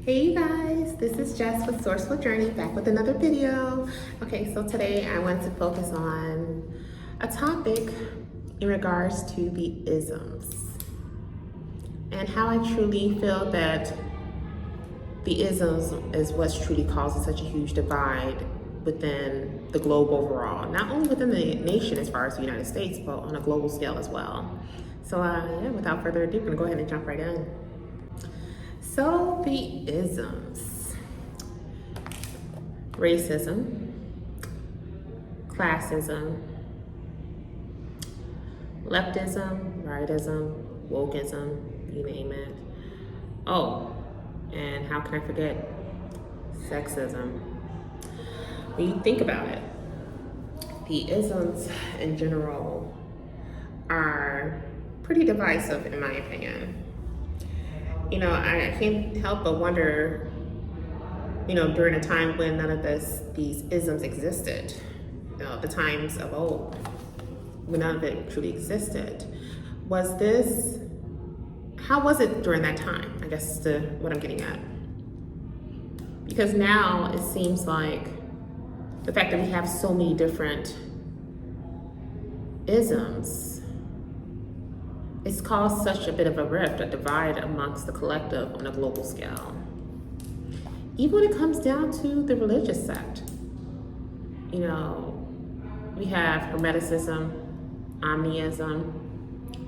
Hey you guys, this is Jess with Sourceful Journey, back with another video. Okay, so today I want to focus on a topic in regards to the isms and how I truly feel that the isms is what's truly causing such a huge divide within the globe overall, not only within the nation as far as the United States, but on a global scale as well. So yeah, without further ado, I'm gonna go ahead and jump right in. So the isms: racism, classism, leftism, rightism, wokeism, you name it. Oh, and how can I forget sexism? When you think about it, the isms in general are pretty divisive in my opinion. You know, I can't help but wonder, during a time when none of these isms existed, the times of old, when none of it truly existed, how was it during that time? I guess is what I'm getting at. Because now it seems like the fact that we have so many different isms, it's caused such a bit of a rift, a divide amongst the collective on a global scale. Even when it comes down to the religious sect, we have Hermeticism, Omniism,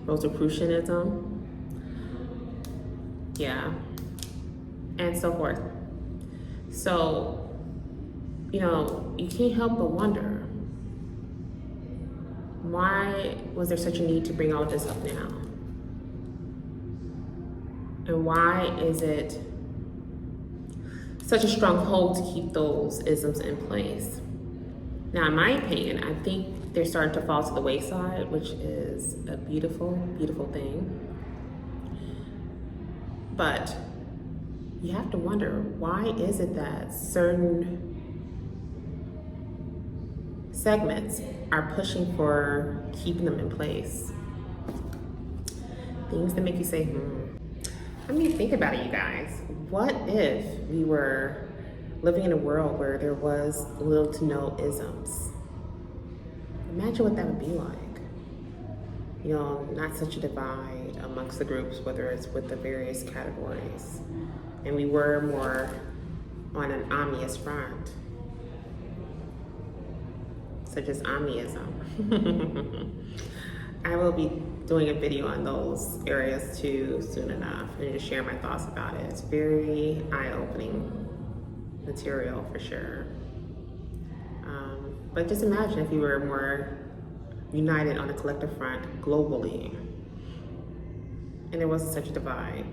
Rosicrucianism, yeah, and so forth. So, you can't help but wonder, why was there such a need to bring all of this up now? And why is it such a strong hold to keep those isms in place? Now, in my opinion, I think they're starting to fall to the wayside, which is a beautiful, beautiful thing. But you have to wonder, why is it that certain segments are pushing for keeping them in place? Things that make you say, I mean, think about it, you guys. What if we were living in a world where there was little to no isms? Imagine what that would be like. Not such a divide amongst the groups, whether it's with the various categories. And we were more on an omnious front, such as omniism. I will be doing a video on those areas too soon enough, and just share my thoughts about it. It's very eye-opening material for sure. But just imagine if you were more united on a collective front globally, and there wasn't such a divide,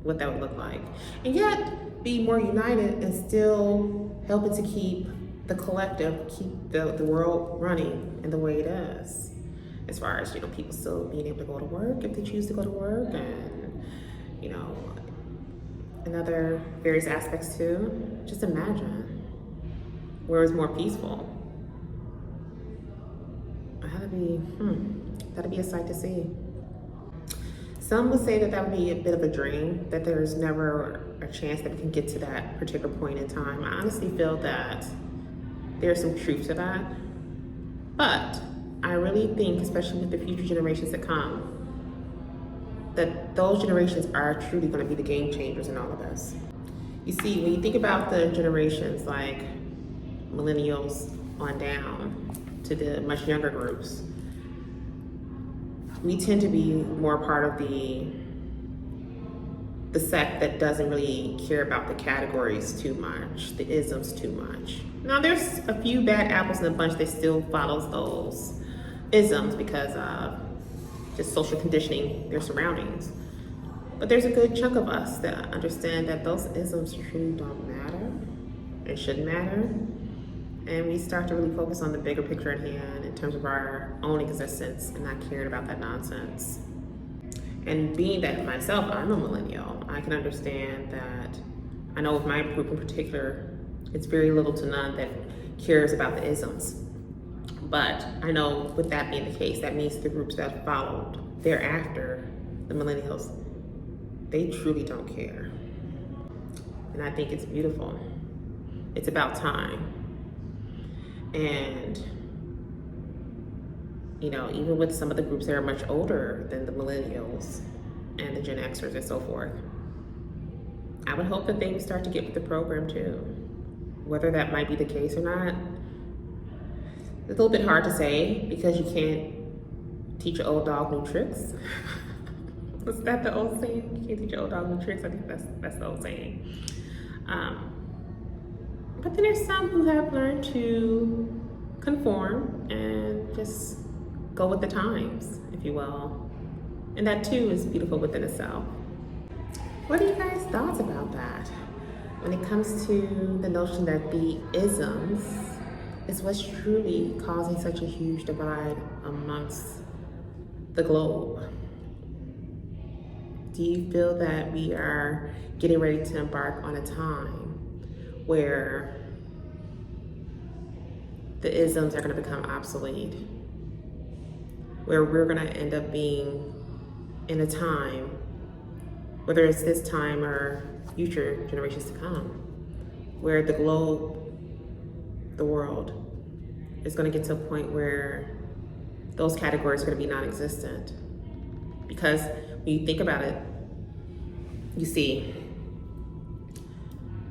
what that would look like. And yet be more united and still helping to keep the collective, keep the world running in the way it is. As far as, people still being able to go to work if they choose to go to work, and, and other various aspects too. Just imagine where it's more peaceful. That'd be a sight to see. Some would say that would be a bit of a dream, that there's never a chance that we can get to that particular point in time. I honestly feel that there's some truth to that. But I really think, especially with the future generations that come, that those generations are truly going to be the game changers in all of this. You see, when you think about the generations like millennials on down to the much younger groups, we tend to be more part of the sect that doesn't really care about the categories too much, the isms too much. Now, there's a few bad apples in the bunch that still follows those isms because of just social conditioning, their surroundings. But there's a good chunk of us that understand that those isms truly don't matter and shouldn't matter. And we start to really focus on the bigger picture at hand in terms of our own existence and not caring about that nonsense. And being that myself, I'm a millennial, I can understand that. I know with my group in particular, it's very little to none that cares about the isms. But I know with that being the case, that means the groups that followed thereafter, the millennials, they truly don't care. and I think it's beautiful. It's about time. And, you know, even with some of the groups that are much older than the millennials and the Gen Xers and so forth, I would hope that they would start to get with the program too. Whether that might be the case or not, it's a little bit hard to say because you can't teach an old dog new tricks. Was that the old saying? You can't teach an old dog new tricks? I think that's the old saying. But then there's some who have learned to conform and just go with the times, if you will. And that too is beautiful within itself. What are you guys' thoughts about that? When it comes to the notion that the isms is what's truly causing such a huge divide amongst the globe. Do you feel that we are getting ready to embark on a time where the isms are going to become obsolete, where we're going to end up being in a time, whether it's this time or future generations to come, where the globe, the world, is going to get to a point where those categories are going to be non-existent? Because when you think about it, you see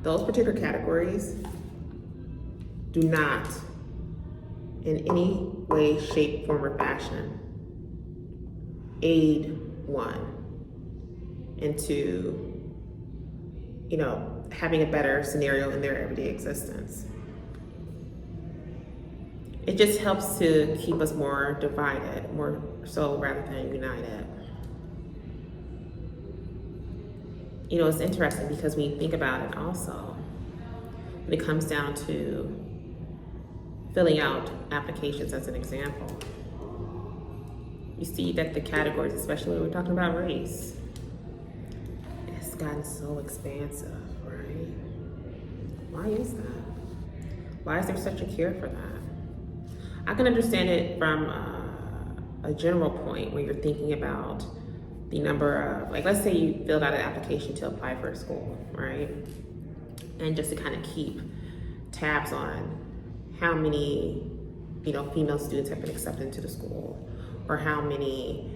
those particular categories do not in any way, shape, form, or fashion aid one into, you know, having a better scenario in their everyday existence. It just helps to keep us more divided, more so rather than united. You know, it's interesting because when you think about it also, when it comes down to filling out applications as an example, you see that the categories, especially when we're talking about race, it's gotten so expansive, right? Why is that? Why is there such a care for that? I can understand it from a general point when you're thinking about the number of, like, let's say you filled out an application to apply for a school, right? And just to kind of keep tabs on how many, you know, female students have been accepted into the school, or how many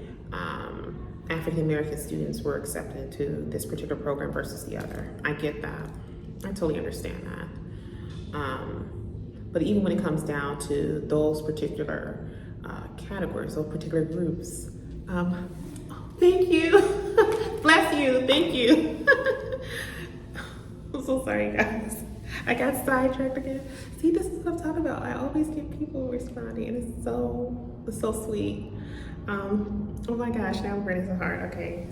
African-American students were accepted into this particular program versus the other. I get that. I totally understand that. But even when it comes down to those particular categories, those particular groups, thank you. Bless you. Thank you. I'm so sorry, guys. I got sidetracked again. See, this is what I'm talking about. I always get people responding, and it's so sweet. Oh my gosh, now I'm burning so hard. Okay,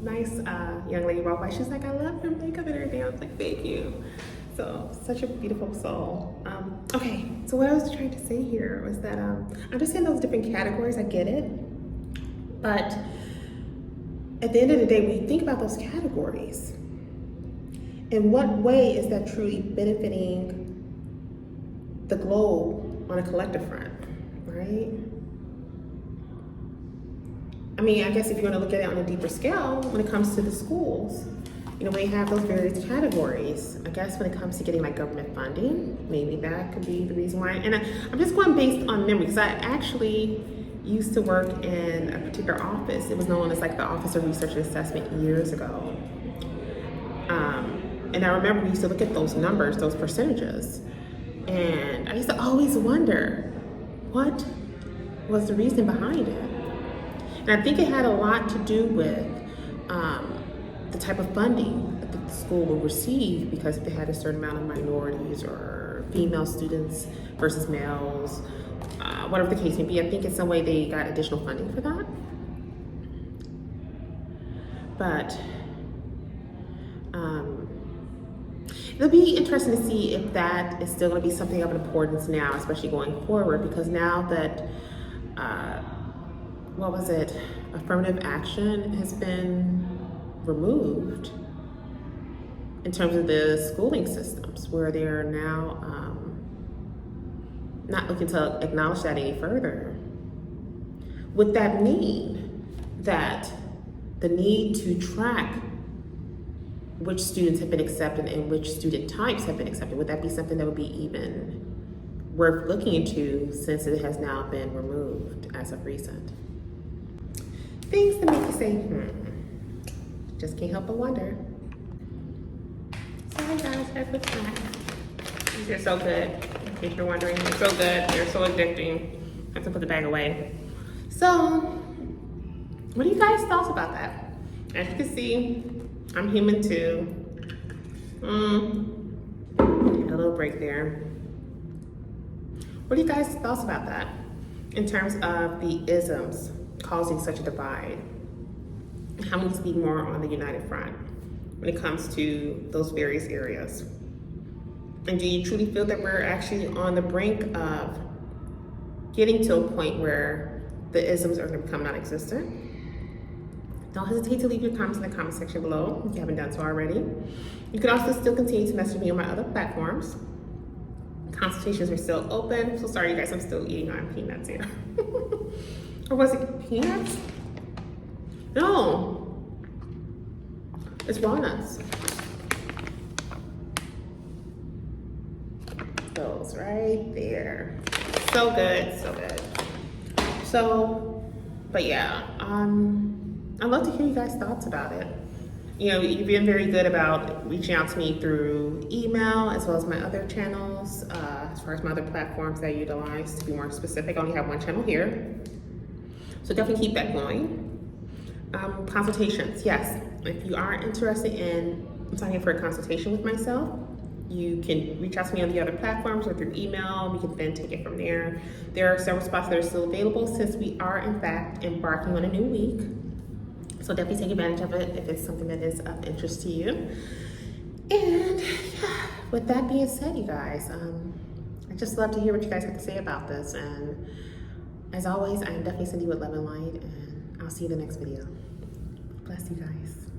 nice young lady walked by. She's like, I love your makeup and everything. I was like, thank you. So, such a beautiful soul. Okay, so what I was trying to say here was that I understand those different categories. I get it, but at the end of the day, when you think about those categories, in what way is that truly benefiting the globe on a collective front, right? I mean, I guess if you want to look at it on a deeper scale, when it comes to the schools, you know, we have those various categories. I guess when it comes to getting like government funding, maybe that could be the reason why. And I'm just going based on memory, because I actually used to work in a particular office. It was known as like the Office of Research and Assessment years ago. And I remember we used to look at those numbers, those percentages, and I used to always wonder what was the reason behind it. And I think it had a lot to do with the type of funding that the school will receive, because if they had a certain amount of minorities or female students versus males, whatever the case may be, I think in some way they got additional funding for that. But it'll be interesting to see if that is still going to be something of importance now, especially going forward, because now that, affirmative action has been removed in terms of the schooling systems, where they're now not looking to acknowledge that any further. Would that mean that the need to track which students have been accepted and which student types have been accepted. Would that be something that would be even worth looking into since it has now been removed as of recent? Things that make you say, just can't help but wonder. Sorry guys, I put snack. These are so good, in case you're wondering. They're so good, they're so addicting. I have to put the bag away. So, what do you guys thoughts about that? As you can see, I'm human too. A little break there. What are you guys' thoughts about that in terms of the isms causing such a divide? How we need to be more on the united front when it comes to those various areas? And do you truly feel that we're actually on the brink of getting to a point where the isms are going to become non-existent? Don't hesitate to leave your comments in the comment section below if you haven't done so already. You can also still continue to message me on my other platforms. Consultations are still open. So sorry, you guys, I'm still eating on peanuts here. Or was it peanuts? No, it's walnuts. Those right there. So good, so good. So, but yeah, I'd love to hear you guys' thoughts about it. You know, you've been very good about reaching out to me through email as well as my other channels, as far as my other platforms that I utilize. To be more specific, I only have one channel here. So definitely keep that going. Consultations, yes. If you are interested in signing up for a consultation with myself, you can reach out to me on the other platforms or through email. We can then take it from there. There are several spots that are still available since we are in fact embarking on a new week. So definitely take advantage of it if it's something that is of interest to you. And yeah, with that being said, you guys, I just love to hear what you guys have to say about this. And as always, I am definitely sending you with love and light, and I'll see you in the next video. Bless you guys.